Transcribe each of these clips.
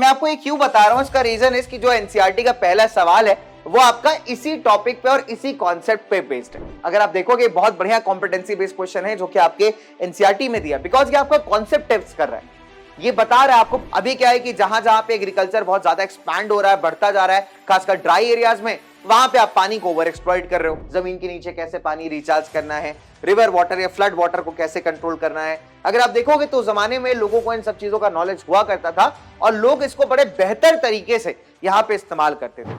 मैं आपको ये क्यों बता रहा हूं, इसका रीजन है कि जो एनसीईआरटी का पहला सवाल है वो आपका इसी टॉपिक पे और इसी कॉन्सेप्ट पे बेस्ड है। अगर आप देखोगे बहुत बढ़िया कॉम्पिटेंसी बेस्ड क्वेश्चन है जो कि आपके एनसीईआरटी में दिया, बिकॉज ये आपका कॉन्सेप्ट टेस्ट कर रहा है। ये बता रहा है आपको अभी क्या है कि जहां जहां पे एग्रीकल्चर बहुत ज्यादा एक्सपैंड हो रहा है, बढ़ता जा रहा है, खासकर ड्राई एरियाज में, वहां पे आप पानी को ओवर एक्सप्लॉइट कर रहे हो। जमीन के नीचे कैसे पानी रिचार्ज करना है, रिवर वाटर या फ्लड वाटर को कैसे कंट्रोल करना है। अगर आप देखोगे तो जमाने में लोगों को इन सब चीजों का नॉलेज हुआ करता था और लोग इसको बड़े बेहतर तरीके से यहां पे इस्तेमाल करते थे।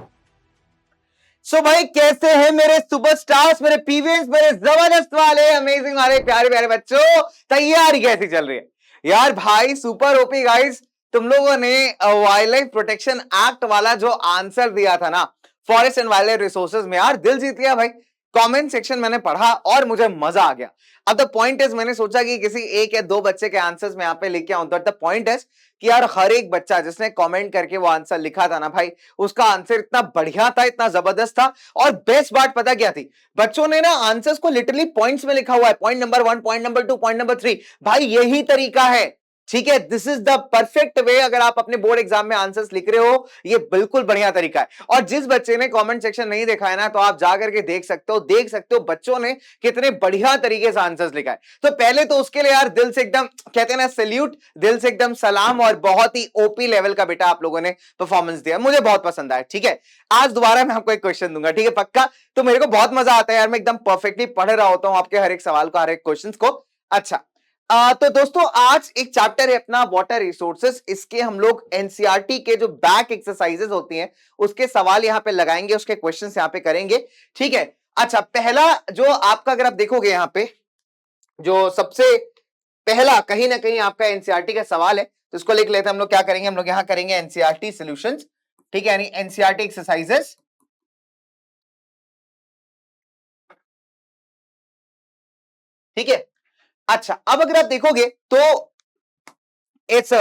सो भाई कैसे हैं मेरे सुपरस्टार्स, मेरे पीवीएस, मेरे जबरदस्त वाले अमेजिंग वाले प्यारे प्यारे बच्चों, तैयारी कैसी चल रही है यार? भाई सुपर ओपी गाइस, तुम लोगों ने वाइल्ड लाइफ प्रोटेक्शन एक्ट वाला जो आंसर दिया था ना, forest and wild life resources में, यार दिल जीत गया भाई। कमेंट सेक्शन मैंने पढ़ा और मुझे मजा आ गया। अब द पॉइंट इज, मैंने सोचा कि किसी एक या दो बच्चे के आंसर्स में यहाँ पे लेके आऊं, द पॉइंट इज कि यार हर एक बच्चा जिसने कमेंट करके वो आंसर लिखा था ना भाई, उसका आंसर इतना बढ़िया था, इतना जबरदस्त था। और बेस्ट बात पता क्या थी, बच्चों ने ना आंसर्स को लिटरली पॉइंट्स में लिखा हुआ है, point number 1, point number 2, point number 3। भाई यही तरीका है, ठीक है, this is the perfect way. अगर आप अपने बोर्ड एग्जाम में आंसर्स लिख रहे हो, ये बिल्कुल बढ़िया तरीका है। और जिस बच्चे ने कमेंट सेक्शन नहीं देखा है ना, तो आप जाकर के देख सकते हो बच्चों ने कितने बढ़िया तरीके से आंसर्स लिखा है। तो पहले तो उसके लिए यार दिल से एकदम कहते हैं ना सैल्यूट, दिल से एकदम सलाम, और बहुत ही ओपी लेवल का बेटा आप लोगों ने परफॉर्मेंस दिया, मुझे बहुत पसंद आया। ठीक है, आज दोबारा मैं आपको एक क्वेश्चन दूंगा, ठीक है पक्का? तो मेरे को बहुत मजा आता है यार, मैं एकदम परफेक्टली पढ़ रहा होता हूं आपके हर एक सवाल को, हर एक क्वेश्चन को। अच्छा, तो दोस्तों आज एक चैप्टर है अपना वाटर रिसोर्सेस, इसके हम लोग एनसीईआरटी के जो बैक एक्सरसाइजेस होती हैं उसके सवाल यहां पे लगाएंगे, उसके क्वेश्चंस यहां पे करेंगे, ठीक है? अच्छा, पहला जो आपका, अगर आप देखोगे यहां पे जो सबसे पहला कहीं ना कहीं आपका एनसीईआरटी का सवाल है, तो इसको लिख लेते हैं हम लोग। क्या करेंगे हम लोग? यहां करेंगे एनसीईआरटी सॉल्यूशंस, ठीक है, यानी एनसीईआरटी एक्सरसाइजेस, ठीक है। अच्छा, अब अगर आप देखोगे तो इट्स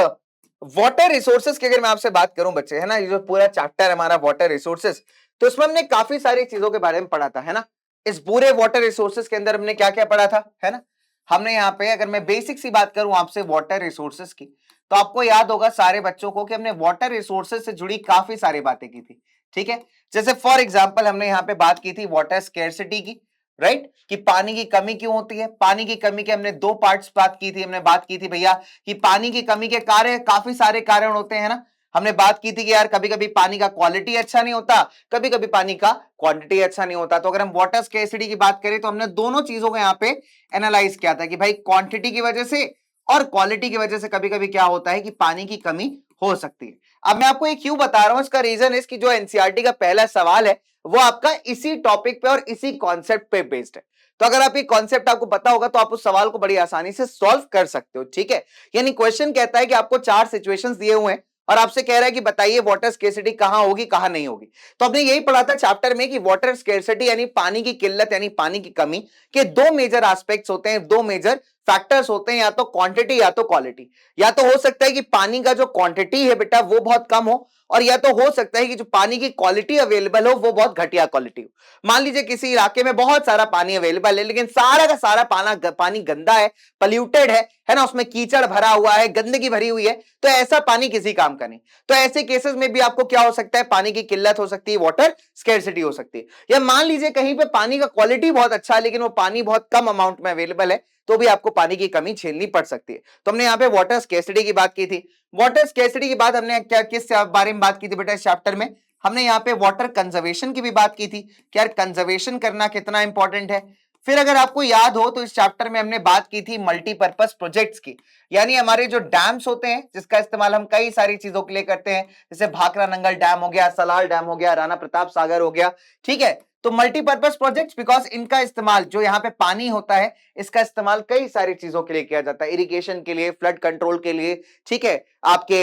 वाटर रिसोर्सेस की अगर मैं आपसे बात करूं बच्चे, है ना, ये जो पूरा चैप्टर है हमारा वाटर रिसोर्सेस, तो इसमें हमने काफी सारी चीजों के बारे में पढ़ा था, है ना। इस पूरे वाटर रिसोर्सेस के अंदर हमने क्या क्या पढ़ा था, है ना। हमने यहाँ पे, अगर मैं बेसिक सी बात करूं आपसे वाटर रिसोर्सेस की, तो आपको याद होगा सारे बच्चों को कि हमने वाटर रिसोर्सेस से जुड़ी काफी सारी बातें की थी, ठीक है। जैसे फॉर एग्जाम्पल हमने यहाँ पे बात की थी वाटर स्केर्सिटी की, राइट, कि पानी की कमी क्यों होती है। पानी की कमी के हमने दो पार्ट्स बात की थी। हमने बात की थी भैया कि पानी की कमी के कार्य काफी सारे कारण होते हैं ना। हमने बात की थी कि यार कभी कभी पानी का क्वालिटी अच्छा नहीं होता, कभी कभी पानी का क्वांटिटी अच्छा नहीं होता। तो अगर हम वाटर स्केर्सिटी की बात करें तो हमने दोनों चीजों को यहाँ पे एनालाइज किया था कि भाई क्वांटिटी की वजह से और क्वालिटी की वजह से कभी कभी क्या होता है कि पानी की कमी हो सकती है। अब मैं आपको ये क्यों बता रहा हूं, इसका रीजन है कि जो एनसीईआरटी का पहला सवाल है वो आपका इसी टॉपिक पे और इसी कॉन्सेप्ट पे बेस्ड है। तो अगर आप ये कॉन्सेप्ट आपको पता होगा तो आप उस सवाल को बड़ी आसानी से सॉल्व कर सकते हो, ठीक है। यानी क्वेश्चन कहता है कि आपको 4 सिचुएशंस दिए हुए हैं और आपसे कह रहा है कि बताइए वाटर स्केर्सिटी कहां होगी कहां नहीं होगी। तो हमने यही पढ़ा था चैप्टर में कि वाटर स्केर्सिटी यानी पानी की किल्लत यानी पानी की कमी के दो मेजर एस्पेक्ट्स होते हैं, दो मेजर फैक्टर्स होते हैं, या तो क्वांटिटी या तो क्वालिटी। या तो हो सकता है कि पानी का जो क्वांटिटी है बेटा वो बहुत कम हो, और या तो हो सकता है कि जो पानी की क्वालिटी अवेलेबल हो वो बहुत घटिया क्वालिटी हो। मान लीजिए किसी इलाके में बहुत सारा पानी अवेलेबल है लेकिन सारा का सारा पानी गंदा है, पल्यूटेड है ना, उसमें कीचड़ भरा हुआ है, गंदगी भरी हुई है, तो ऐसा पानी किसी काम का नहीं। तो ऐसे केसेस में भी आपको क्या हो सकता है, पानी की किल्लत हो सकती है, वाटर स्केर्सिटी हो सकती है। या मान लीजिए कहीं पे पानी का क्वालिटी बहुत अच्छा है लेकिन वो पानी बहुत कम अमाउंट में अवेलेबल है, तो भी आपको पानी की कमी झेलनी पड़ सकती है। तो हमने यहाँ पे वाटर स्केर्सिटी की बात की थी। वाटर स्केर्सिटी के बाद हमने क्या किस बारे में बात की थी बेटा इस चैप्टर में? हमने यहाँ पे वाटर कंजर्वेशन की भी बात की थी कि यार कंजर्वेशन करना कितना इंपॉर्टेंट है। फिर अगर आपको याद हो तो इस चैप्टर में हमने बात की थी मल्टीपर्पज प्रोजेक्ट्स की, यानी हमारे जो डैम्स होते हैं जिसका इस्तेमाल हम कई सारी चीजों के लिए करते हैं, जैसे भाखड़ा नंगल डैम हो गया, सलाल डैम हो गया, राणा प्रताप सागर हो गया, ठीक है। तो मल्टीपर्पज प्रोजेक्ट्स, बिकॉज इनका इस्तेमाल जो यहाँ पे पानी होता है इसका इस्तेमाल कई सारी चीजों के लिए किया जाता है, इरिगेशन के लिए, फ्लड कंट्रोल के लिए, ठीक है, आपके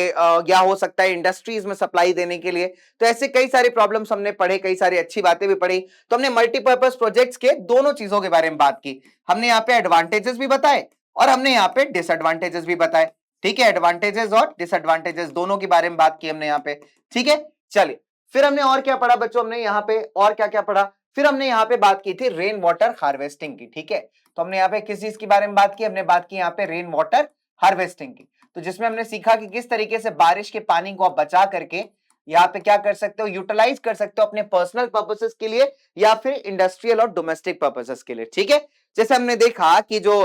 या हो सकता है इंडस्ट्रीज में सप्लाई देने के लिए। तो ऐसे कई सारे प्रॉब्लम्स हमने पढ़े, कई सारी अच्छी बातें भी पढ़ी। तो हमने मल्टीपर्पज प्रोजेक्ट्स के दोनों चीजों के बारे में बात की। हमने यहाँ पे एडवांटेजेस भी बताए और हमने यहाँ पे डिसएडवांटेजेस भी बताए, ठीक है। एडवांटेजेस और डिसएडवांटेजेस दोनों के बारे में बात की हमने यहाँ पे, ठीक है। चलिए, फिर हमने और क्या पढ़ा बच्चों? हमने यहाँ पे और क्या क्या पढ़ा? फिर हमने यहाँ पे बात की थी रेन वाटर हार्वेस्टिंग की, ठीक है। तो हमने यहाँ पे किस चीज के बारे में बात की? हमने बात की यहाँ पे रेन वाटर हार्वेस्टिंग की। तो जिसमें हमने सीखा कि किस तरीके से बारिश के पानी को आप बचा करके यहाँ पे क्या कर सकते हो, यूटिलाइज कर सकते हो अपने पर्सनल पर्पसेस के लिए या फिर इंडस्ट्रियल और डोमेस्टिक पर्पसेस के लिए। ठीक है, जैसे हमने देखा कि जो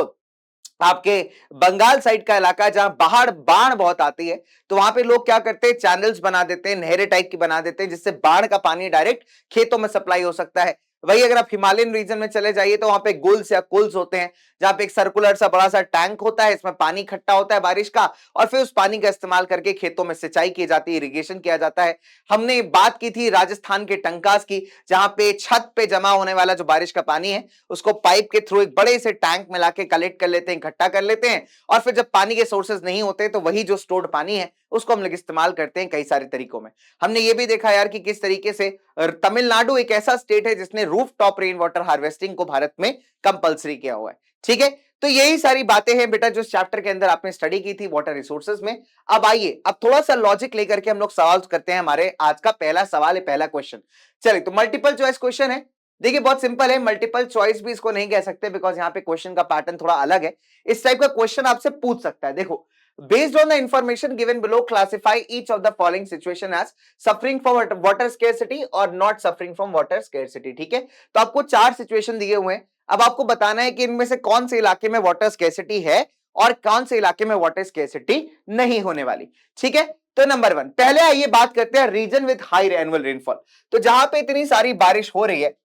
आपके बंगाल साइड का इलाका है जहां बाढ़ बाढ़ बहुत आती है, तो वहां पे लोग क्या करते हैं, चैनल्स बना देते हैं, नहरें टाइप की बना देते हैं, जिससे बाढ़ का पानी डायरेक्ट खेतों में सप्लाई हो सकता है। वही अगर आप हिमालयन रीजन में चले जाइए तो वहां पे गुल्स या कुल्स होते हैं, जहां पे एक सर्कुलर सा बड़ा सा टैंक होता है, इसमें पानी इकट्ठा होता है बारिश का, और फिर उस पानी का इस्तेमाल करके खेतों में सिंचाई की जाती है, इरिगेशन किया जाता है। हमने बात की थी राजस्थान के टंकास की, जहां पे छत पे जमा होने वाला जो बारिश का पानी है उसको पाइप के थ्रू एक बड़े से टैंक में लाके कलेक्ट कर लेते हैं, इकट्ठा कर लेते हैं, और फिर जब पानी के सोर्सेज नहीं होते तो वही जो स्टोर्ड पानी है उसको हम लोग इस्तेमाल करते हैं कई सारे तरीकों में। हमने ये भी देखा यार कि किस तरीके से तमिलनाडु एक ऐसा स्टेट है जिसने roof top rain water harvesting को भारत में कंपलसरी किया हुआ है। ठीक है, तो यही सारी बातें हैं बेटा जो चैप्टर के अंदर आपने स्टडी की थी वाटर रिसोर्सेज में। अब आइए अब थोड़ा सा लॉजिक लेकर के हम लोग सवाल करते हैं। हमारे आज का पहला सवाल है, पहला क्वेश्चन। चलिए, तो मल्टीपल चॉइस क्वेश्चन है। देखिए बहुत सिंपल है, मल्टीपल चॉइस भी इसको नहीं कह सकते बिकॉज यहाँ पे क्वेश्चन का पैटर्न थोड़ा अलग है। इस टाइप का क्वेश्चन आपसे पूछ सकता है। देखो, based on the information given below, classify each of the following situation as suffering from water scarcity or not suffering from water scarcity। ठीक है, तो आपको 4 सिचुएशन दिए हुए हैं। अब आपको बताना है कि इनमें से कौन से इलाके में वाटर स्कैर्सिटी है और कौन से इलाके में वाटर स्कैर्सिटी नहीं होने वाली। ठीक है, तो नंबर 1, पहले आइए बात करते हैं region with high annual rainfall. तो जहां पे इतनी सारी बारिश हो रही है,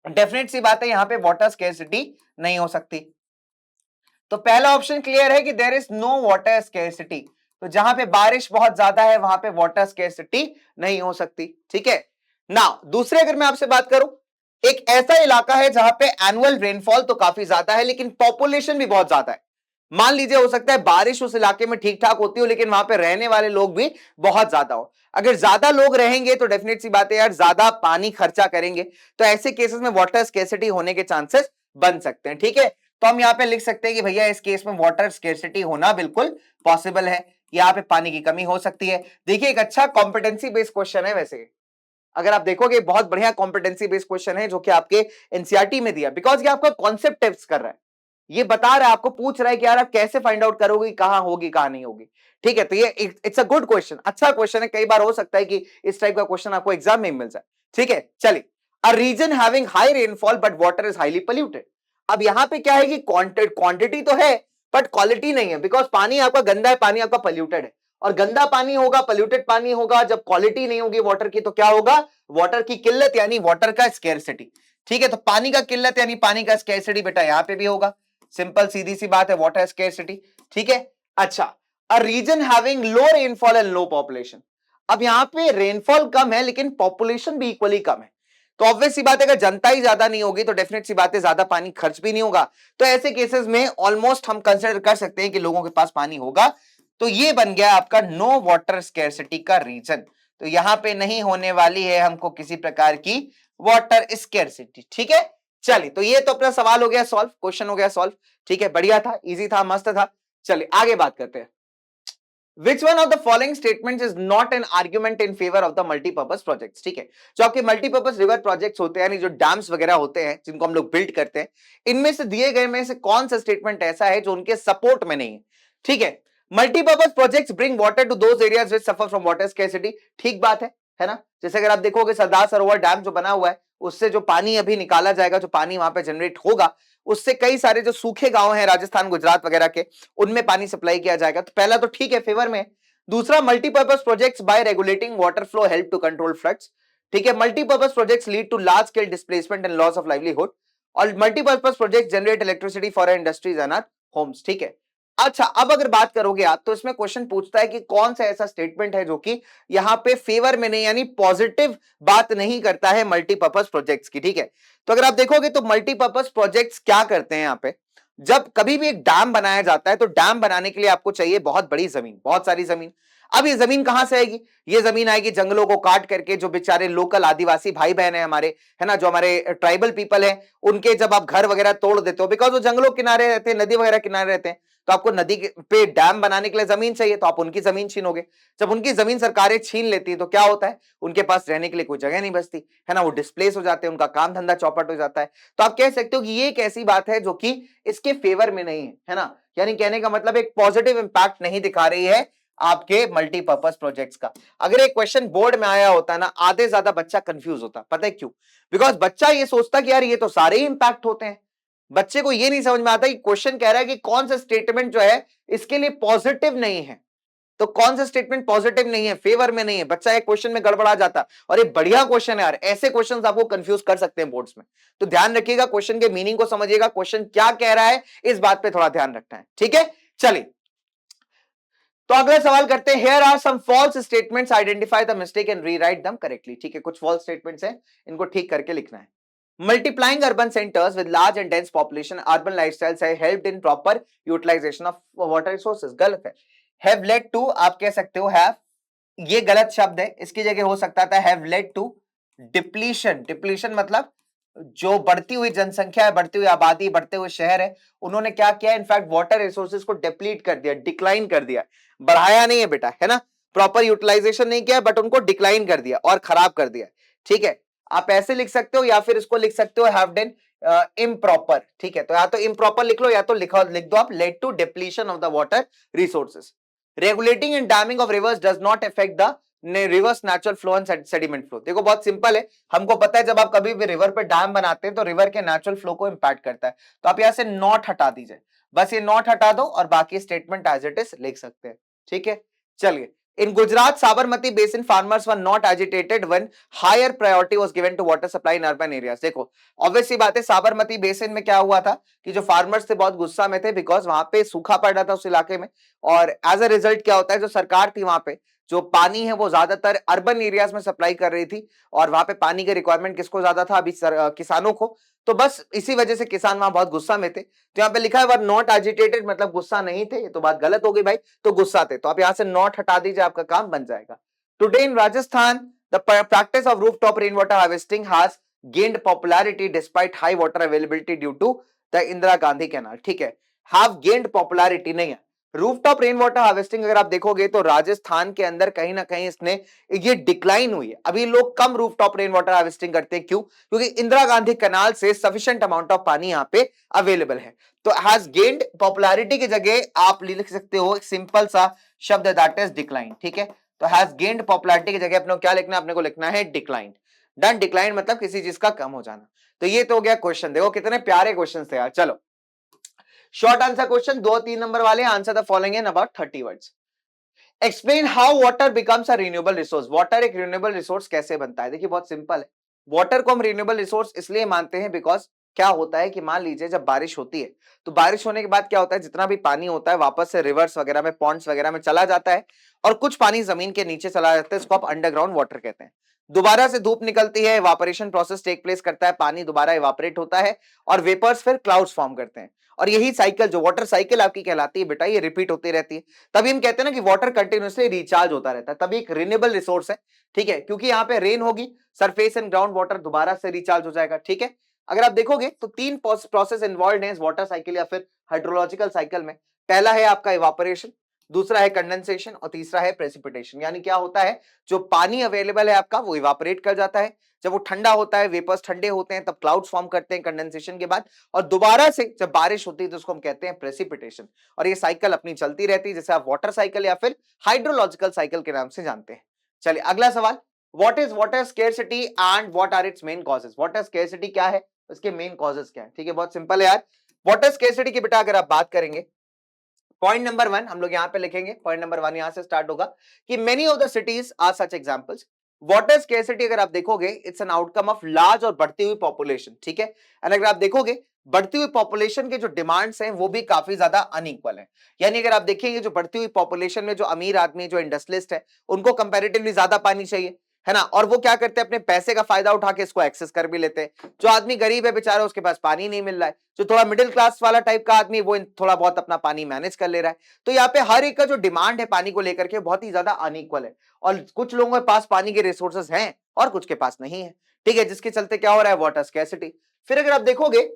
डेफिनेट सी बात है यहां पे वाटर स्कैर्सिटी नहीं हो सकती। तो पहला ऑप्शन क्लियर है कि there is no water scarcity. तो जहां पे बारिश बहुत ज्यादा है वहां पे वाटर स्कैर्सिटी नहीं हो सकती। ठीक है, नाउ दूसरे अगर मैं आपसे बात करूं, एक ऐसा इलाका है जहां पे एनुअल रेनफॉल तो काफी ज्यादा है लेकिन पॉपुलेशन भी बहुत ज्यादा है। मान लीजिए हो सकता है बारिश उस इलाके में ठीक ठाक होती हो लेकिन वहां पे रहने वाले लोग भी बहुत ज्यादा हो। अगर ज्यादा लोग रहेंगे तो डेफिनेट सी बात है यार, ज्यादा पानी खर्चा करेंगे, तो ऐसे केसेस में वाटर स्कैर्सिटी होने के चांसेस बन सकते हैं। ठीक है, तो हम यहाँ पे लिख सकते हैं कि भैया इस केस में वाटर स्कैर्सिटी होना बिल्कुल पॉसिबल है, यहाँ पे पानी की कमी हो सकती है। देखिए एक अच्छा कॉम्पिटेंसी बेस्ड क्वेश्चन है। वैसे अगर आप देखोगे बहुत बढ़िया कॉम्पिटेंसी बेस्ड क्वेश्चन है जो कि आपके एनसीईआरटी में दिया, बिकॉज ये आपका कॉन्सेप्ट टेस्ट कर रहा है, ये बता रहा है, आपको पूछ रहा है कि यार आप कैसे फाइंड आउट करोगे कहां होगी कहां नहीं होगी। ठीक है, तो ये इट्स अ गुड क्वेश्चन, अच्छा क्वेश्चन है। कई बार हो सकता है कि इस टाइप का क्वेश्चन आपको एग्जाम में मिल जाए। ठीक है, चलिए, a region having high rainfall but water is highly polluted. अब यहां पे क्या है कि क्वांटिटी तो है बट क्वालिटी नहीं है, बिकॉज पानी आपका गंदा है, पानी आपका पोल्यूटेड है, और गंदा पानी होगा, पोल्यूटेड पानी होगा, जब क्वालिटी नहीं होगी वाटर की तो क्या होगा, वाटर की किल्लत यानी वाटर का स्कैर्सिटी। ठीक है, तो पानी का किल्लत यानी पानी का स्कैर्सिटी बेटा यहां पे भी होगा। सिंपल सीधी सी बात है, वाटर स्कैर्सिटी। ठीक है, अच्छा, a region having low rainfall and low population. अब यहां पे रेनफॉल कम है लेकिन पॉपुलेशन भी इक्वली कम है, तो ऑब्वियस सी बात है अगर जनता ही ज्यादा नहीं होगी तो डेफिनेट सी बात है ज्यादा पानी खर्च भी नहीं होगा। तो ऐसे केसेस में ऑलमोस्ट हम कंसिडर कर सकते हैं कि लोगों के पास पानी होगा। तो ये बन गया आपका नो वाटर स्कैर्सिटी का रीजन। तो यहां पे नहीं होने वाली है हमको किसी प्रकार की वाटर स्कैर्सिटी। ठीक है, चलिए, तो ये तो अपना सवाल हो गया सॉल्व, क्वेश्चन हो गया सॉल्व। ठीक है, बढ़िया था, इजी था, मस्त था। चलिए आगे बात करते हैं। Which one of the following statements is not an argument in favor of the multipurpose projects? ठीक है, जो आपके मल्टीपर्पज रिवर प्रोजेक्ट्स होते हैं यानी जो डैम्स वगैरह होते हैं जिनको हम लोग बिल्ड करते हैं, इनमें से दिए गए में से कौन सा स्टेटमेंट ऐसा है जो उनके सपोर्ट में नहीं है। ठीक है, multipurpose projects bring water to those areas which suffer from water scarcity. ठीक बात है ना। जैसे अगर आप देखोगे सरदार सरोवर डैम जो बना हुआ है, उससे जो पानी अभी निकाला जाएगा, जो पानी वहां पे जनरेट होगा, उससे कई सारे जो सूखे गांव हैं राजस्थान गुजरात वगैरह के, उनमें पानी सप्लाई किया जाएगा। तो पहला तो ठीक है, फेवर में। दूसरा, multipurpose projects by regulating water flow help to control floods. ठीक है, multipurpose projects lead to large scale displacement and loss of livelihood, और multipurpose projects generate electricity for industries and homes. ठीक है, अच्छा, अब अगर बात करोगे आप तो इसमें क्वेश्चन पूछता है कि कौन सा ऐसा स्टेटमेंट है जो कि यहां पे फेवर में नहीं यानी पॉजिटिव बात नहीं करता है मल्टीपर्पज प्रोजेक्ट्स की। ठीक है, तो अगर आप देखोगे तो मल्टीपर्पज प्रोजेक्ट्स क्या करते हैं, यहां पे जब कभी भी एक डैम बनाया जाता है तो डैम बनाने के लिए आपको चाहिए बहुत बड़ी जमीन, बहुत सारी जमीन। अब ये जमीन कहां से आएगी, ये जमीन आएगी जंगलों को काट करके, जो बेचारे लोकल आदिवासी भाई बहन है हमारे, है ना, जो हमारे ट्राइबल पीपल है, उनके जब आप घर वगैरह तोड़ देते हो, बिकॉज वो जंगलों किनारे रहते हैं, नदी वगैरह किनारे रहते हैं, तो आपको नदी पे डैम बनाने के लिए जमीन चाहिए, तो आप उनकी जमीन छीनोगे। जब उनकी जमीन सरकारें छीन लेती है तो क्या होता है, उनके पास रहने के लिए कोई जगह नहीं बचती, है ना, वो डिस्प्लेस हो जाते हैं, उनका काम धंधा चौपट हो जाता है। तो आप कह सकते हो कि ये एक ऐसी बात है जो कि इसके फेवर में नहीं है ना, यानी कहने का मतलब एक पॉजिटिव इंपैक्ट नहीं दिखा रही है आपके मल्टीपर्पज प्रोजेक्ट्स का। अगर एक क्वेश्चन बोर्ड में आया होता ना, आधे ज्यादा बच्चा कंफ्यूज होता। पता है क्यों? बिकॉज बच्चा ये सोचता कि यार ये तो सारे ही इंपैक्ट होते हैं। बच्चे को ये नहीं समझ में आता कि क्वेश्चन कह रहा है कि कौन सा स्टेटमेंट जो है इसके लिए पॉजिटिव नहीं है, तो कौन सा स्टेटमेंट पॉजिटिव नहीं है, फेवर में नहीं है। बच्चा एक क्वेश्चन में गड़बड़ा जाता। और ये बढ़िया क्वेश्चन है यार, ऐसे क्वेश्चंस आपको कंफ्यूज कर सकते हैं बोर्ड्स में। तो ध्यान रखिएगा, क्वेश्चन के मीनिंग को समझिएगा, क्वेश्चन क्या कह रहा है इस बात पे थोड़ा ध्यान रखना है। ठीक है, चलिए तो अगला सवाल करते हैं। Here are some false statements, identify the mistake and rewrite them correctly. ठीक है, कुछ फॉल्स स्टेटमेंट्स हैं, इनको ठीक करके लिखना है। Multiplying urban centres with large and dense population, urban lifestyles have helped in proper utilisation of water resources. गलत है। हैव लेड टू आप कह सकते हो हैव, ये गलत शब्द है, इसकी जगह हो सकता था have led to depletion. Depletion मतलब जो बढ़ती हुई जनसंख्या है, बढ़ती हुई आबादी, बढ़ते हुए शहर है, उन्होंने क्या किया, इनफैक्ट वाटर रिसोर्सेज को डिप्लीट कर दिया, डिक्लाइन कर दिया। बढ़ाया नहीं है बेटा, है ना, प्रॉपर यूटिलाइजेशन नहीं किया, बट उनको डिक्लाइन कर दिया और खराब कर दिया। ठीक है, आप ऐसे लिख सकते हो या फिर इसको लिख सकते हो हैव डन इम्प्रॉपर। ठीक है, तो या तो इम्प्रॉपर लिख लो या तो लिख दो आप led to depletion of the water resources. Regulating and damming of rivers does not affect the river's natural flow and sediment flow. देखो बहुत सिंपल है, हमको पता है जब आप कभी भी रिवर पे डैम बनाते हैं तो रिवर के नेचुरल फ्लो को इंपैक्ट करता है। तो आप यहां से नॉट हटा दीजिए, बस ये नॉट हटा दो और बाकी स्टेटमेंट एज इट इज लिख सकते हैं। ठीक है, चलिए। In Gujarat Sabarmati basin farmers were not agitated when higher priority was given to water supply in urban areas. देखो ऑब्वियस सी बात है, साबरमती बेसिन में क्या हुआ था कि जो फार्मर्स थे बहुत गुस्सा में थे, बिकॉज वहां पे सूखा पड़ रहा था उस इलाके में। और एज अ रिजल्ट क्या होता है, जो सरकार थी वहां पे जो पानी है वो ज्यादातर अर्बन एरियाज में सप्लाई कर रही थी, और वहां पे पानी के रिक्वायरमेंट किसको ज्यादा था, अभी किसानों को। तो बस इसी वजह से किसान वहां बहुत गुस्सा में थे। तो यहाँ पे लिखा है वर नॉट एजिटेटेड, मतलब गुस्सा नहीं थे, ये तो बात गलत हो गई भाई, तो गुस्सा थे। तो आप यहाँ से नॉट हटा दीजिए, आपका काम बन जाएगा। Today in Rajasthan the practice of rooftop rain water harvesting has gained popularity despite high water availability due to the Indira Gandhi canal. ठीक है, हैव गेन्ड पॉपुलैरिटी नहीं है। रूफटॉप रेन वाटर हार्वेस्टिंग अगर आप देखोगे तो राजस्थान के अंदर कहीं ना कहीं इसने ये डिक्लाइन हुई है। अभी लोग कम रूफटॉप रेन वाटर हार्वेस्टिंग करते हैं, क्यों? क्योंकि इंदिरा गांधी कैनाल से सफिशिएंट अमाउंट ऑफ पानी यहाँ पे अवेलेबल है। तो हैज गेन्ड पॉपुलैरिटी की जगह आप लिख सकते हो एक सिंपल सा शब्द, दैट इज डिक्लाइन। ठीक है, तो हैज गेन्ड पॉपुलैरिटी की जगह अपने को क्या लिखना है, अपने को लिखना है डिक्लाइन। डन, डिक्लाइन मतलब किसी चीज का कम हो जाना। तो ये तो हो गया क्वेश्चन। देखो कितने प्यारे क्वेश्चन थे यार। चलो शॉर्ट आंसर क्वेश्चन, 2-3 नंबर वाले, answer the following in about 30 words. Explain how water becomes a renewable resource. Water एक रिन्यूएबल रिसोर्स कैसे बनता है? देखिए बहुत सिंपल है। वाटर को हम रिन्यूएबल रिसोर्स इसलिए मानते हैं बिकॉज क्या होता है कि मान लीजिए जब बारिश होती है तो बारिश होने के बाद क्या होता है, जितना भी पानी होता है वापस से रिवर्स वगैरह में, पॉन्ड्स वगैरह में चला जाता है, और कुछ पानी जमीन के नीचे चला जाता है, इसको आप अंडरग्राउंड वाटर कहते हैं। दोबारा से धूप निकलती है, इवापोरेशन प्रोसेस टेक प्लेस करता है, पानी दोबारा इवापोरेट होता है और वेपर्स फिर क्लाउड्स फॉर्म करते हैं। और यही साइकिल जो वाटर साइकिल आपकी कहलाती है बेटा, ये रिपीट होती रहती है। तभी हम कहते हैं ना कि वाटर कंटिन्यूअसली रिचार्ज होता रहता है, तभी एक रिन्यूएबल रिसोर्स है। ठीक है, क्योंकि यहाँ पे रेन होगी, सरफेस एंड ग्राउंड वाटर दोबारा से रिचार्ज हो जाएगा। ठीक है, अगर आप देखोगे तो 3 प्रोसेस इन्वॉल्व है इस वाटर साइकिल या फिर हाइड्रोलॉजिकल साइकिल में। पहला है आपका इवापोरेशन, दूसरा है कंडेंसेशन और तीसरा है प्रेसिपिटेशन। यानी क्या होता है, जो पानी अवेलेबल है आपका वो इवापोरेट कर जाता है, जब वो ठंडा होता है, वेपर्स ठंडे होते हैं, तब क्लाउड्स फॉर्म करते हैं कंडेंसेशन के बाद, और दोबारा से जब बारिश होती है तो उसको हम कहते हैं प्रेसिपिटेशन। और ये साइकिल अपनी चलती रहती है, जैसे आप वाटर साइकिल या फिर हाइड्रोलॉजिकल साइकिल के नाम से जानते हैं। चलिए अगला सवाल, what is water scarcity and what are its main causes. Water scarcity क्या है, उसके मेन कॉजेस क्या है? ठीक है, बहुत सिंपल है यार। वाटर स्केर्सिटी की बेटा अगर आप बात करेंगे, पॉइंट नंबर 1 हम लोग यहां पे लिखेंगे, पॉइंट नंबर 1 यहां से स्टार्ट होगा कि many of the cities are such examples. Water scarcity अगर आप देखोगे it's an outcome of large और बढ़ती हुई पॉपुलेशन। ठीक है, एंड अगर आप देखोगे बढ़ती हुई पॉपुलेशन के जो डिमांड्स हैं वो भी काफी ज्यादा अनइक्वल है। यानी अगर आप देखेंगे जो बढ़ती हुई पॉपुलेशन में जो अमीर आदमी, जो इंडस्ट्रियलिस्ट है, उनको कंपैरेटिवली ज्यादा पानी चाहिए, है ना, और वो क्या करते हैं, अपने पैसे का फायदा उठा के इसको एक्सेस कर भी लेते हैं। जो आदमी गरीब है बेचारा, उसके पास पानी नहीं मिल रहा है, जो थोड़ा मिडिल क्लास वाला टाइप का आदमी वो थोड़ा बहुत अपना पानी मैनेज कर ले रहा है। तो यहाँ पे हर एक का जो डिमांड है पानी को लेकर के बहुत ही ज्यादा अनइक्वल है, और कुछ लोगों के पास पानी के रिसोर्सेज हैं और कुछ के पास नहीं है। ठीक है, जिसके चलते क्या हो रहा है, वाटर स्कैर्सिटी। फिर अगर आप देखोगे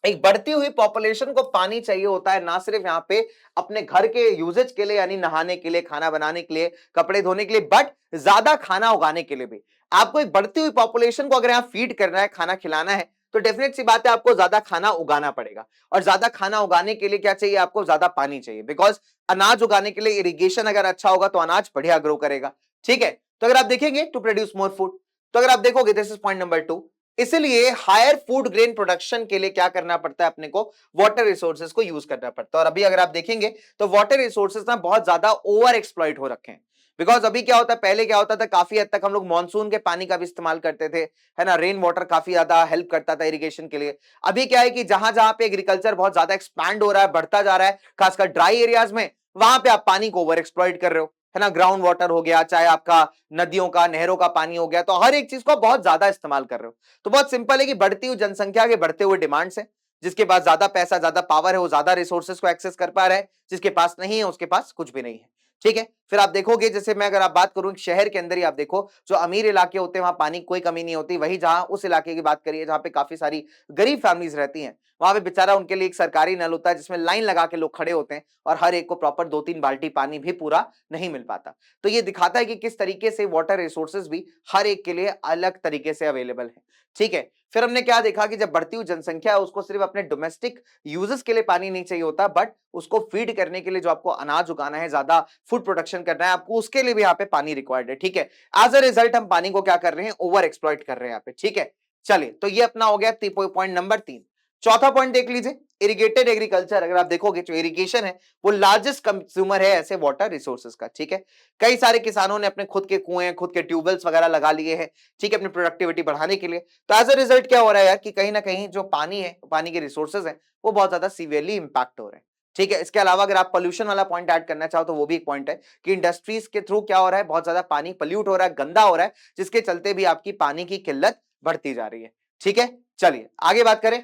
एक बढ़ती हुई पॉपुलेशन को पानी चाहिए होता है, ना सिर्फ यहाँ पे अपने घर के यूजेज के लिए यानी नहाने के लिए, खाना बनाने के लिए, कपड़े धोने के लिए, बट ज्यादा खाना उगाने के लिए भी। आपको एक बढ़ती हुई पॉपुलेशन को अगर यहाँ फीड करना है, खाना खिलाना है, तो डेफिनेट सी बात है आपको ज्यादा खाना उगाना पड़ेगा, और ज्यादा खाना उगाने के लिए क्या चाहिए आपको, ज्यादा पानी चाहिए, बिकॉज अनाज उगाने के लिए इरिगेशन अगर अच्छा होगा तो अनाज बढ़िया ग्रो करेगा। ठीक है, तो अगर आप देखेंगे टू प्रोड्यूस मोर फूड, तो अगर आप देखोगे दिस इज पॉइंट नंबर 2, इसलिए हायर फूड ग्रेन प्रोडक्शन के लिए क्या करना पड़ता है अपने को, वाटर रिसोर्सेज को यूज करना पड़ता है। और अभी अगर आप देखेंगे तो वाटर रिसोर्सेज ना बहुत ज्यादा ओवर एक्सप्लॉइट हो रखे हैं, बिकॉज अभी क्या होता है, पहले क्या होता था काफी हद तक हम लोग मानसून के पानी का भी इस्तेमाल करते थे, है ना, रेन वाटर काफी ज्यादा हेल्प करता था इरिगेशन के लिए। अभी क्या है कि जहां जहां पे एग्रीकल्चर बहुत ज्यादा एक्सपैंड हो रहा है, बढ़ता जा रहा है, खासकर ड्राई एरियाज में, वहां पे आप पानी को ओवर एक्सप्लॉइट कर रहे हो, है ना, ग्राउंड वाटर हो गया, चाहे आपका नदियों का नहरों का पानी हो गया, तो हर एक चीज को बहुत ज्यादा इस्तेमाल कर रहे हो। तो बहुत सिंपल है कि बढ़ती हुई जनसंख्या के बढ़ते हुए डिमांड्स है, जिसके पास ज्यादा पैसा ज्यादा पावर है वो ज्यादा रिसोर्सेज को एक्सेस कर पा रहा है, जिसके पास नहीं है उसके पास कुछ भी नहीं है। ठीक है, फिर आप देखोगे जैसे मैं अगर आप बात करूं शहर के अंदर ही, आप देखो जो अमीर इलाके होते हैं वहां पानी की कोई कमी नहीं होती, वही जहां उस इलाके की बात करिए जहां पे काफी सारी गरीब फैमिलीज रहती हैं, वहां पे बेचारा उनके लिए एक सरकारी नल होता है जिसमें लाइन लगा के लोग खड़े होते हैं, और हर एक को प्रॉपर 2-3 बाल्टी पानी भी पूरा नहीं मिल पाता। तो ये दिखाता है कि किस तरीके से वाटर रिसोर्सेज भी हर एक के लिए अलग तरीके से अवेलेबल है। ठीक है, फिर हमने क्या देखा कि जब बढ़ती हुई जनसंख्या है उसको सिर्फ अपने डोमेस्टिक यूजेस के लिए पानी नहीं चाहिए होता, बट उसको फीड करने के लिए जो आपको अनाज उगाना है, ज्यादा फूड प्रोडक्शन करना है आपको, उसके लिए भी यहाँ पे पानी रिक्वायर्ड है। ठीक है, एज अ रिजल्ट हम पानी को क्या कर रहे हैं, ओवर एक्सप्लॉइट कर रहे हैं यहाँ पे। ठीक है, चलिए, तो ये अपना हो गया पॉइंट नंबर 3। चौथा पॉइंट देख लीजिए, इरिगेटेड एग्रीकल्चर। अगर आप देखोगे जो इरिगेशन है वो लार्जेस्ट कंज्यूमर है ऐसे वाटर रिसोर्सेज का। ठीक है, कई सारे किसानों ने अपने खुद के कुएं, खुद के ट्यूबवेल्स वगैरह लगा लिए हैं, ठीक है, अपनी प्रोडक्टिविटी बढ़ाने के लिए। तो एज अ रिजल्ट क्या हो रहा है यार कि कहीं ना कहीं जो पानी है, पानी के रिसोर्सेज है, वो बहुत ज्यादा सीवियरली इंपैक्ट हो रहे हैं। ठीक है, इसके अलावा अगर आप पोल्यूशन वाला पॉइंट ऐड करना चाहो तो वो भी एक पॉइंट है कि इंडस्ट्रीज के थ्रू क्या हो रहा है, बहुत ज्यादा पानी पल्यूट हो रहा है, गंदा हो रहा है, जिसके चलते भी आपकी पानी की किल्लत बढ़ती जा रही है। ठीक है, चलिए आगे बात करें।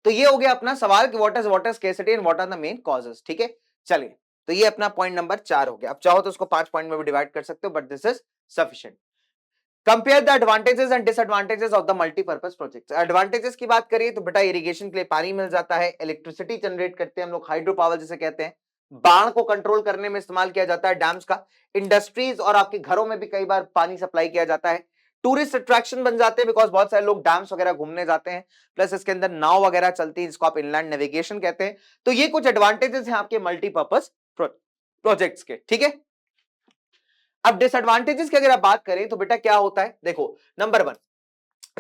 तो ये हो गया अपना सवाल कि what is water scarcity and what are the main causes. ठीक है, चलिए, तो ये अपना पॉइंट नंबर 4 हो गया। अब चाहो तो उसको 5 पॉइंट में भी डिवाइड कर सकते हो, but this is sufficient. Compare the advantages and disadvantages of the multipurpose projects. Advantages की बात करिए तो बेटा इरिगेशन के लिए पानी मिल जाता है, इलेक्ट्रिसिटी जनरेट करते हैं हम लोग, हाइड्रो पावर जिसे कहते हैं, बाढ़ को कंट्रोल करने में इस्तेमाल किया जाता है डैम्स का, इंडस्ट्रीज और आपके घरों में भी कई बार पानी सप्लाई किया जाता है, टूरिस्ट अट्रैक्शन बन जाते हैं बिकॉज बहुत सारे लोग डैम्स वगैरह घूमने जाते हैं, प्लस इसके अंदर नाव वगैरह चलती है जिसको आप इनलैंड नेविगेशन कहते हैं। तो ये कुछ एडवांटेजेस हैं आपके मल्टीपर्पज प्रोजेक्ट्स के। ठीक है, अब डिसएडवांटेजेस की अगर आप बात करें तो बेटा क्या होता है, देखो नंबर 1,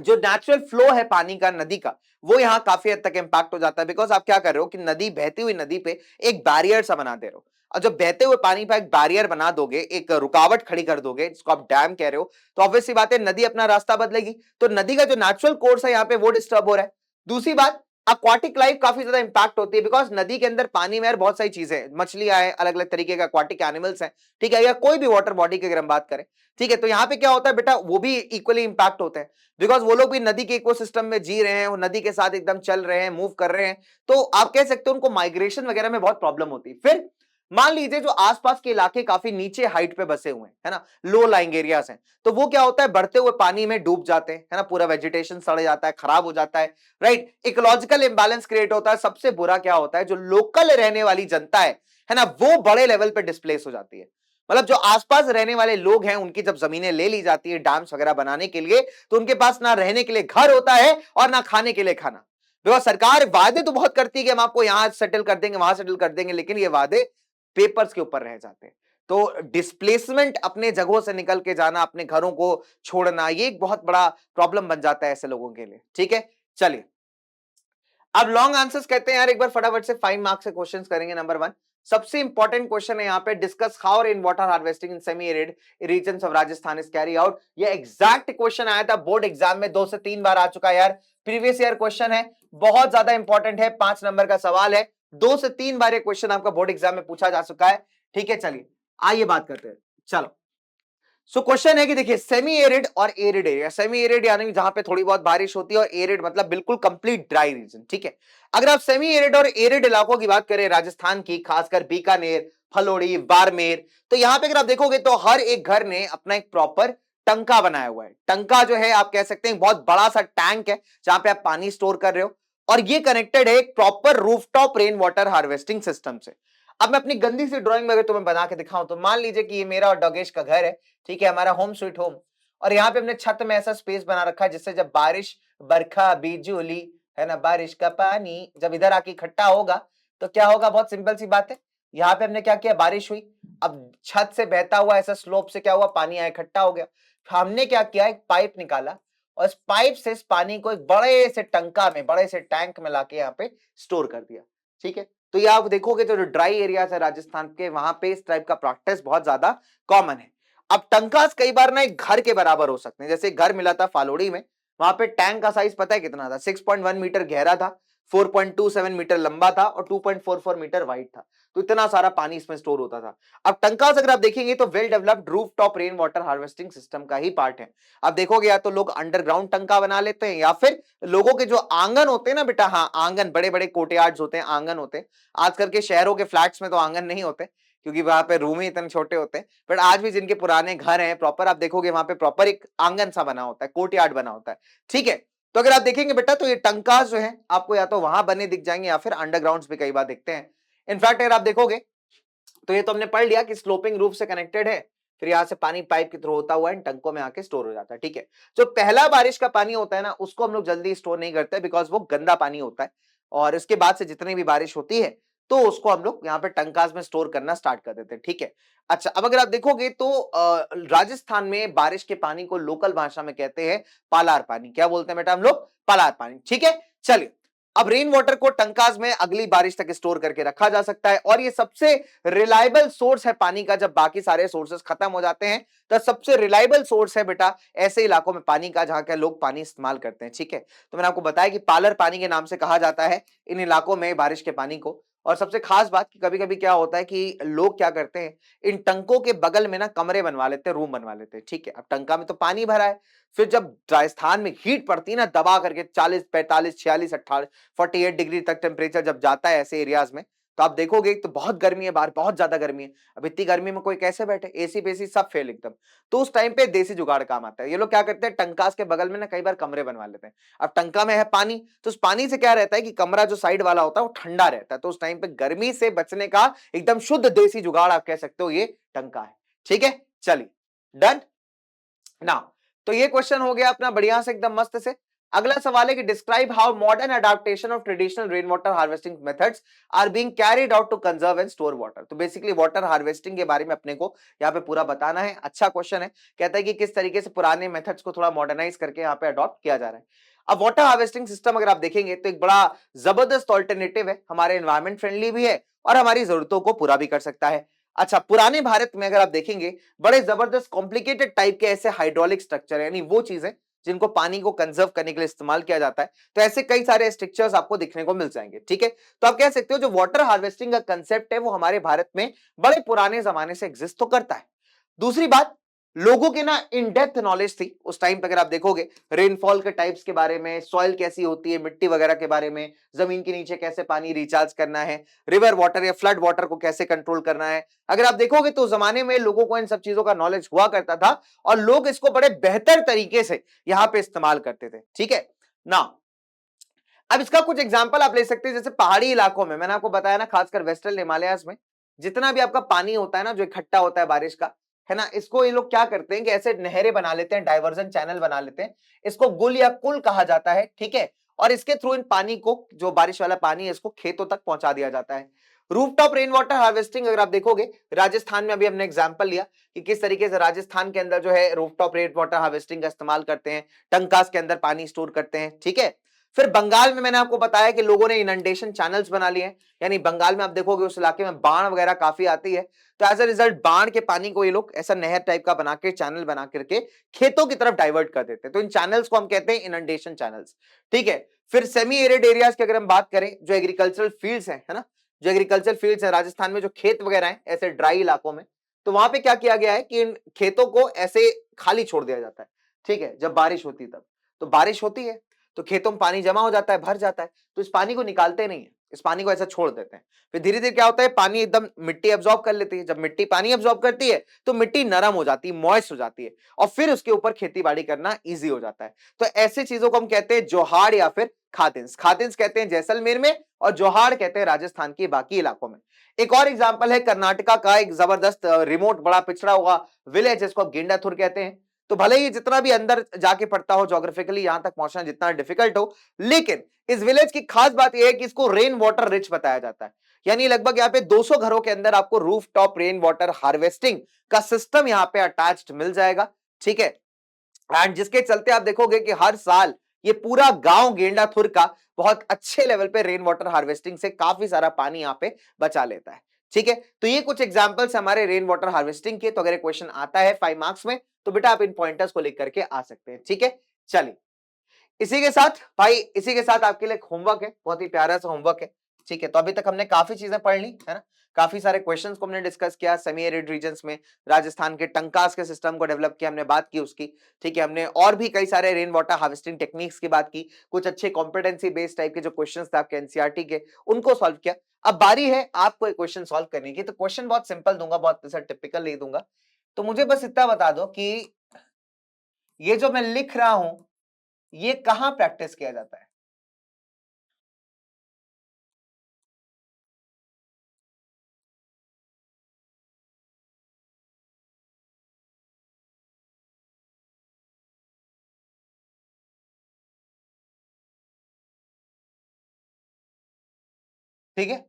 जो नेचुरल फ्लो है पानी का, नदी का, वो यहां काफी हद तक इंपैक्ट हो जाता है, बिकॉज आप क्या कर रहे हो कि नदी, बहती हुई नदी पे एक बैरियर सा बना दे रहे हो। और जब बहते हुए पानी पे एक बैरियर बना दोगे, एक रुकावट खड़ी कर दोगे जिसको आप डैम कह रहे हो, तो ऑब्वियस सी बात है नदी अपना रास्ता बदलेगी, तो नदी का जो नेचुरल कोर्स है यहाँ पे वो डिस्टर्ब हो रहा है। दूसरी बात, aquatic लाइफ काफी ज्यादा इंपैक्ट होती है, बिकॉज नदी के अंदर पानी में यार बहुत सारी चीजें, मछलियां हैं, अलग अलग तरीके के aquatic एनिमल्स हैं, ठीक है, या कोई भी वाटर बॉडी की अगर हम बात करें, ठीक है, तो यहाँ पे क्या होता है बेटा, वो भी इक्वली इंपैक्ट होते हैं, बिकॉज वो लोग भी नदी के इकोसिस्टम में जी रहे हैं, वो नदी के साथ एकदम चल रहे हैं, मूव कर रहे हैं, तो आप कह सकते हो उनको माइग्रेशन वगैरह में बहुत प्रॉब्लम होती है। फिर मान लीजिए जो आसपास के इलाके काफी नीचे हाइट पे बसे हुए हैं, है ना, लो लाइंग एरियाज हैं, तो वो क्या होता है, बढ़ते हुए पानी में डूब जाते हैं, है ना, पूरा वेजिटेशन सड़ जाता है, खराब हो जाता है, राइट, इकोलॉजिकल इंबैलेंस क्रिएट होता है। सबसे बुरा क्या होता है, जो लोकल रहने वाली जनता है ना, वो बड़े लेवल पे डिस्प्लेस हो जाती है। मतलब जो आसपास रहने वाले लोग हैं उनकी जब जमीनें ले ली जाती है डैम्स वगैरह बनाने के लिए, तो उनके पास ना रहने के लिए घर होता है और ना खाने के लिए खाना। बिकॉज सरकार वादे तो बहुत करती है कि हम आपको यहां सेटल कर देंगे, वहां सेटल कर देंगे, लेकिन ये वादे पेपर्स के ऊपर रह जाते हैं। तो डिस्प्लेसमेंट, अपने जगहों से निकल के जाना, अपने घरों को छोड़ना, ये एक बहुत बड़ा प्रॉब्लम बन जाता है ऐसे लोगों के लिए। ठीक है, चलिए, अब लॉन्ग आंसर्स कहते हैं यार, एक बार फटाफट से 5 मार्क्स से क्वेश्चंस करेंगे। नंबर 1, सबसे इंपॉर्टेंट क्वेश्चन है यहाँ पे, discuss how rain water harvesting in semi arid regions of Rajasthan is carry out. ये एग्जैक्ट क्वेश्चन आया था बोर्ड एग्जाम में, 2 से 3 बार आ चुका है यार, प्रीवियस ईयर क्वेश्चन है, बहुत ज्यादा इंपॉर्टेंट है, 5 नंबर का सवाल है, 2 से 3 बार ये क्वेश्चन आपका बोर्ड एग्जाम में पूछा जा चुका है। ठीक है, चलिए आइए बात करते हैं। चलो, सो क्वेश्चन है कि देखिए सेमी एरिड और एरिड एरिया, सेमी एरिड यानी जहां पे थोड़ी बहुत बारिश होती है, और एरिड मतलब बिल्कुल कंप्लीट ड्राई रीजन। ठीक है, अगर आप सेमी एरिड और एरिड इलाकों की बात करें राजस्थान की, खासकर बीकानेर, फलोड़ी, बाड़मेर, तो यहां पे अगर आप देखोगे तो हर एक घर ने अपना एक प्रॉपर टंका बनाया हुआ है। टंका जो है आप कह सकते हैं बहुत बड़ा सा टैंक है जहां पे आप पानी स्टोर कर रहे हो, और ये कनेक्टेड है एक proper rooftop rain water harvesting system से। अब मैं अपनी गंदी सी ड्राइंग में अगर तुम्हें बना के दिखाऊं, तो मान लीजिए कि ये मेरा और डोगेश का घर है, ठीक है, हमारा होम स्वीट होम, और यहाँ पे हमने छत में ऐसा स्पेस बना रखा है जिससे जब बारिश बरखा बिजुली, है ना, बारिश का पानी जब इधर आके इकट्ठा होगा तो क्या होगा, बहुत सिंपल सी बात है। यहाँ पे हमने क्या किया, बारिश हुई, अब छत से बहता हुआ ऐसा स्लोप से क्या हुआ, पानी आया इकट्ठा हो गया। हमने क्या किया, एक पाइप निकाला और इस पाइप से इस पानी को एक बड़े से टंका में, बड़े से टैंक में लाके यहाँ पे स्टोर कर दिया। ठीक है, तो ये आप देखोगे तो जो ड्राई एरियाज है राजस्थान के, वहां पे इस टाइप का प्रैक्टिस बहुत ज्यादा कॉमन है। अब टंकास कई बार ना एक घर के बराबर हो सकते हैं। जैसे एक घर मिला था फालोड़ी में, वहां पे टैंक का साइज पता है कितना था, 6.1 मीटर गहरा था, 4.27 मीटर लंबा था और 2.44 मीटर वाइड था। तो इतना सारा पानी इसमें स्टोर होता था। अब टंकास अगर आप देखेंगे तो well developed roof top rain water harvesting system का ही पार्ट है। आप देखोगे या तो लोग अंडरग्राउंड टंका बना लेते हैं, या फिर लोगों के जो आंगन होते हैं ना बेटा, हाँ आंगन, बड़े बड़े कोर्टयार्ड्स होते हैं, आंगन होते हैं। आजकल के शहरों के फ्लैट्स में तो आंगन नहीं होते क्योंकि वहां पे रूम ही इतने छोटे होते हैं, बट आज भी जिनके पुराने घर हैं प्रॉपर, आप देखोगे वहां पे प्रॉपर एक आंगन सा बना होता है, कोर्टयार्ड बना होता है। ठीक है, तो अगर आप देखेंगे बेटा तो ये टंकास जो है आपको या तो वहां बने दिख जाएंगे या फिर अंडरग्राउंड भी कई बार दिखते हैं। इनफैक्ट अगर आप देखोगे तो ये तो हमने पढ़ लिया कि स्लोपिंग रूफ से कनेक्टेड है, फिर यहां से पानी पाइप के थ्रू होता हुआ इन टंकों में आके स्टोर हो जाता है। ठीक है, जो पहला बारिश का पानी होता है ना, उसको हम लोग जल्दी स्टोर नहीं करते बिकॉज वो गंदा पानी होता है, और इसके बाद से जितनी भी बारिश होती है तो उसको हम लोग यहाँ पे टंकास में स्टोर करना स्टार्ट कर देते हैं। ठीक है, अच्छा अब अगर आप देखोगे तो राजस्थान में बारिश के पानी को लोकल भाषा में कहते हैं पालार पानी। क्या बोलते हैं बेटा हम लोग, पालार पानी। ठीक है, चलिए अब रेन वाटर को टंकास में अगली बारिश तक स्टोर करके रखा जा सकता है, और ये सबसे रिलायबल सोर्स है पानी का। जब बाकी सारे सोर्सेस खत्म हो जाते हैं तो सबसे रिलायबल सोर्स है बेटा ऐसे इलाकों में पानी का जहां के लोग पानी इस्तेमाल करते हैं। ठीक है, तो मैंने आपको बताया कि पालर पानी के नाम से कहा जाता है इन इलाकों में बारिश के पानी को। और सबसे खास बात कि कभी कभी क्या होता है कि लोग क्या करते हैं, इन टंकों के बगल में ना कमरे बनवा लेते हैं, रूम बनवा लेते हैं। ठीक है, अब टंका में तो पानी भरा है, फिर जब राजस्थान में हीट पड़ती है ना दबा करके 40 45 46 18 48 डिग्री तक टेम्परेचर जब जाता है ऐसे एरियाज में, तो आप देखोगे तो बहुत गर्मी है बाहर, बहुत ज्यादा गर्मी है। अब इतनी गर्मी में कोई कैसे बैठे, एसी बेसी सब फेल एकदम। तो उस टाइम पे देसी जुगाड़ काम आता है। ये लोग क्या करते हैं, टंकास के बगल में ना कई बार कमरे बनवा लेते हैं। अब टंका में है पानी, तो उस पानी से क्या रहता है कि कमरा जो साइड वाला होता है वो ठंडा रहता है, तो उस टाइम पे गर्मी से बचने का एकदम शुद्ध देसी जुगाड़ आप कह सकते हो ये टंका है। ठीक है, चलिए डन ना। तो ये क्वेश्चन हो गया अपना बढ़िया से एकदम मस्त से। अगला सवाल है कि describe how modern adaptation of traditional rain water harvesting methods are being carried out to conserve and store water. तो बेसिकली वाटर हार्वेस्टिंग के बारे में अपने को यहाँ पे पूरा बताना है। अच्छा क्वेश्चन है, कहता है कि किस तरीके से पुराने मेथड्स को थोड़ा मॉडर्नाइज करके यहाँ पे अडॉप्ट किया जा रहा है। अब वाटर हार्वेस्टिंग सिस्टम अगर आप देखेंगे तो एक बड़ा जबरदस्त ऑल्टरनेटिव है, हमारे एनवायरमेंट फ्रेंडली भी है और हमारी जरूरतों को पूरा भी कर सकता है। अच्छा, पुराने भारत में अगर आप देखेंगे बड़े जबरदस्त कॉम्प्लिकेटेड टाइप के ऐसे हाइड्रोलिक स्ट्रक्चर यानी वो चीजें जिनको पानी को कंजर्व करने के लिए इस्तेमाल किया जाता है, तो ऐसे कई सारे स्ट्रक्चर्स आपको दिखने को मिल जाएंगे। ठीक है, तो आप कह सकते हो जो वाटर हार्वेस्टिंग का कंसेप्ट है वो हमारे भारत में बड़े पुराने जमाने से एग्जिस्ट तो करता है। दूसरी बात, लोगों के ना इन डेप्थ नॉलेज थी उस टाइम पे। अगर आप देखोगे रेनफॉल के टाइप्स के बारे में, सॉइल कैसी होती है, मिट्टी वगैरह के बारे में, जमीन के नीचे कैसे पानी रिचार्ज करना है, रिवर वाटर या फ्लड वाटर को कैसे कंट्रोल करना है, अगर आप देखोगे तो जमाने में लोगों को इन सब चीजों का नॉलेज हुआ करता था और लोग इसको बड़े बेहतर तरीके से यहां पे इस्तेमाल करते थे। ठीक है ना, अब इसका कुछ एग्जांपल आप ले सकते हैं। जैसे पहाड़ी इलाकों में मैंने आपको बताया ना, खासकर वेस्टर्न हिमालयाज में जितना भी आपका पानी होता है ना जो इकट्ठा होता है बारिश का, है ना, इसको ये लोग क्या करते हैं कि ऐसे नहरें बना लेते हैं, डाइवर्जन चैनल बना लेते हैं। इसको गुल या कुल कहा जाता है। ठीक है, और इसके थ्रू इन पानी को, जो बारिश वाला पानी है, इसको खेतों तक पहुंचा दिया जाता है। रूफटॉप रेन वाटर हार्वेस्टिंग अगर आप देखोगे राजस्थान में, अभी हमने एग्जांपल लिया कि किस तरीके से राजस्थान के अंदर जो है रूफटॉप रेन वाटर हार्वेस्टिंग का इस्तेमाल करते हैं, टंकास के अंदर पानी स्टोर करते हैं। ठीक है, फिर बंगाल में मैंने आपको बताया कि लोगों ने इनंडेशन चैनल्स बना लिए हैं, यानी बंगाल में आप देखोगे उस इलाके में बाढ़ वगैरह काफी आती है, तो एज अ रिजल्ट बाढ़ के पानी को ये लोग ऐसा नहर टाइप का बना के, चैनल बना करके खेतों की तरफ डाइवर्ट कर देते हैं। तो इन चैनल्स को हम कहते हैं इनंडेशन चैनल्स। ठीक है, फिर सेमी एरिड एरियाज की अगर हम बात करें, जो एग्रीकल्चरल फील्ड्स है ना, जो एग्रीकल्चर फील्ड्स है राजस्थान में, जो खेत वगैरह है ऐसे ड्राई इलाकों में, तो वहां पे क्या किया गया है कि इन खेतों को ऐसे खाली छोड़ दिया जाता है। ठीक है, जब बारिश होती है तब, तो बारिश होती है तो खेतों में पानी जमा हो जाता है, भर जाता है, तो इस पानी को निकालते नहीं है, इस पानी को ऐसा छोड़ देते हैं। फिर धीरे धीरे क्या होता है, पानी एकदम मिट्टी एब्जॉर्ब कर लेती है। जब मिट्टी पानी एब्जॉर्ब करती है तो मिट्टी नरम हो जाती है, मॉइस्ट हो जाती है, और फिर उसके ऊपर खेती बाड़ी करना इजी हो जाता है। तो ऐसी चीजों को हम कहते हैं जोहाड़ या फिर खातिंस। खातिंस कहते हैं जैसलमेर में और जोहाड़ कहते हैं राजस्थान के बाकी इलाकों में। एक और एग्जाम्पल है कर्नाटका का एक जबरदस्त रिमोट बड़ा पिछड़ा हुआ विलेज जिसको आप गेंडाथुर कहते हैं। तो भले ही जितना भी अंदर जाके पड़ता हो ज्योग्राफिकली, यहां तक पहुंचना जितना डिफिकल्ट हो, लेकिन इस विलेज की खास बात यह है कि इसको रेन वाटर रिच बताया जाता है। यानी लगभग यहाँ पे 200 घरों के अंदर आपको roof top rain water harvesting का सिस्टम यहाँ पे अटैच्ड मिल जाएगा, ठीक है। एंड जिसके चलते आप देखोगे कि हर साल ये पूरा गांव गेंडाथुर का बहुत अच्छे लेवल पे रेन वाटर हार्वेस्टिंग से काफी सारा पानी यहाँ पे बचा लेता है, ठीक है। तो ये कुछ एग्जांपल्स हमारे रेन वाटर हार्वेस्टिंग के। तो अगर क्वेश्चन आता है 5 मार्क्स में तो बेटा आप इन पॉइंटर्स को लिख करके आ सकते हैं, ठीक है। चलिए इसी के साथ भाई, इसी के साथ आपके लिए होमवर्क है, बहुत ही प्यारा सा होमवर्क है, ठीक है। तो अभी तक हमने काफी चीजें पढ़ ली है ना, काफी सारे क्वेश्चंस को हमने डिस्कस किया। सेमी एरिड रीजन्स में राजस्थान के टंकास के सिस्टम को डेवलप किया, हमने बात की उसकी, ठीक है। हमने और भी कई सारे रेन वाटर हार्वेस्टिंग टेक्निक्स की बात की, कुछ अच्छे कॉम्पिटेंसी बेस्ड टाइप के जो क्वेश्चंस थे आपके एनसीईआरटी के, उनको सॉल्व किया। अब बारी है आपको एक क्वेश्चन सॉल्व करने की। तो क्वेश्चन बहुत सिंपल दूंगा, बहुत टिपिकल नहीं दूंगा। तो मुझे बस इतना बता दो कि ये जो मैं लिख रहा हूं ये कहां प्रैक्टिस किया जाता है? ठीक है,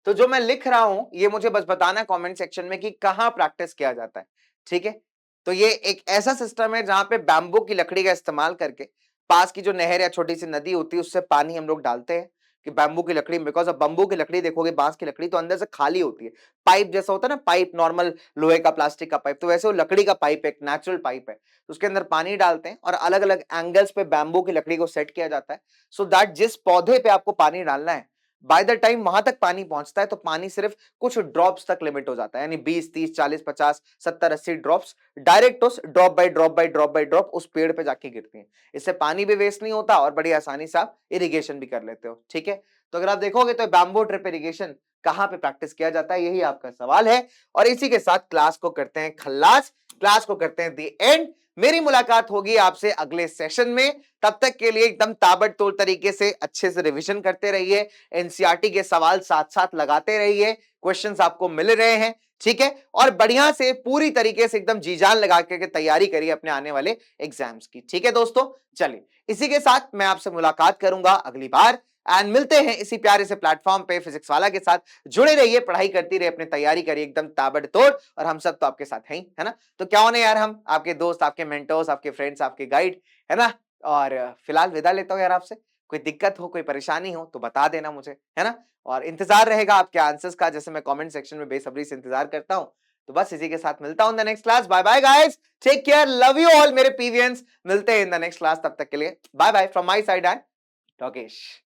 तो जो मैं लिख रहा हूं ये मुझे बस बताना है कमेंट सेक्शन में कि कहां प्रैक्टिस किया जाता है, ठीक है। तो ये एक ऐसा सिस्टम है जहां पे बैम्बू की लकड़ी का इस्तेमाल करके पास की जो नहर या छोटी सी नदी होती है उससे पानी हम लोग डालते हैं कि बैम्बू की लकड़ी, बिकॉज अब बम्बू की लकड़ी देखोगे, बांस की लकड़ी तो अंदर से खाली होती है, पाइप जैसा होता है ना, पाइप नॉर्मल लोहे का प्लास्टिक का पाइप, तो वैसे वो लकड़ी का पाइप, एक नेचुरल पाइप है, तो उसके अंदर पानी डालते हैं और अलग अलग एंगल्स पे बैम्बू की लकड़ी को सेट किया जाता है, सो दैट जिस पौधे पे आपको पानी डालना है बाय द टाइम वहां तक पानी पहुंचता है तो पानी सिर्फ कुछ ड्रॉप्स तक लिमिट हो जाता है, यानी 20 30 40 50 70 80 ड्रॉप्स डायरेक्ट उस drop by drop by drop by drop उस पेड़ पे जाके गिरती हैं। इससे पानी भी वेस्ट नहीं होता और बड़ी आसानी से आप इरिगेशन भी कर लेते हो, ठीक है। तो अगर आप देखोगे तो बैम्बू ड्रिप इरिगेशन कहां पे प्रैक्टिस किया जाता है, यही आपका सवाल है। और इसी के साथ क्लास को करते हैं खल्लास, क्लास को करते हैं दी एंड। मेरी मुलाकात होगी आपसे अगले सेशन में, तब तक के लिए एकदम ताबड़तोड़ तरीके से अच्छे से रिवीजन करते रहिए, एनसीईआरटी के सवाल साथ साथ लगाते रहिए, क्वेश्चंस आपको मिल रहे हैं, ठीक है। और बढ़िया से पूरी तरीके से एकदम जी जान लगा के तैयारी करिए अपने आने वाले एग्जाम्स की, ठीक है दोस्तों। चलिए इसी के साथ मैं आपसे मुलाकात करूंगा अगली बार एंड मिलते हैं इसी प्यारे से प्लेटफॉर्म पे फिजिक्स वाला के साथ। जुड़े रहिए, पढ़ाई करती रहिए, अपनी तैयारी करिए एकदम ताबड़तोड़, और हम सब तो आपके साथ हैं ही, है ना। तो क्या होने यार, हम आपके दोस्त, आपके मेंटर्स, आपके फ्रेंड्स, आपके गाइड, है ना। और फिलहाल विदा लेता हूं यार आपसे। कोई दिक्कत हो, कोई परेशानी हो तो बता देना मुझे, है ना। और इंतजार रहेगा आपके आंसर्स का, जैसे मैं कमेंट सेक्शन में बेसब्री से इंतजार करता हूं। तो बस इसी के साथ मिलता हूं in the next class. Bye bye guys, take care, love you all मेरे पीवीएंस। मिलते हैं इन द नेक्स्ट क्लास, तब तक के लिए bye bye from my side and टॉकेश।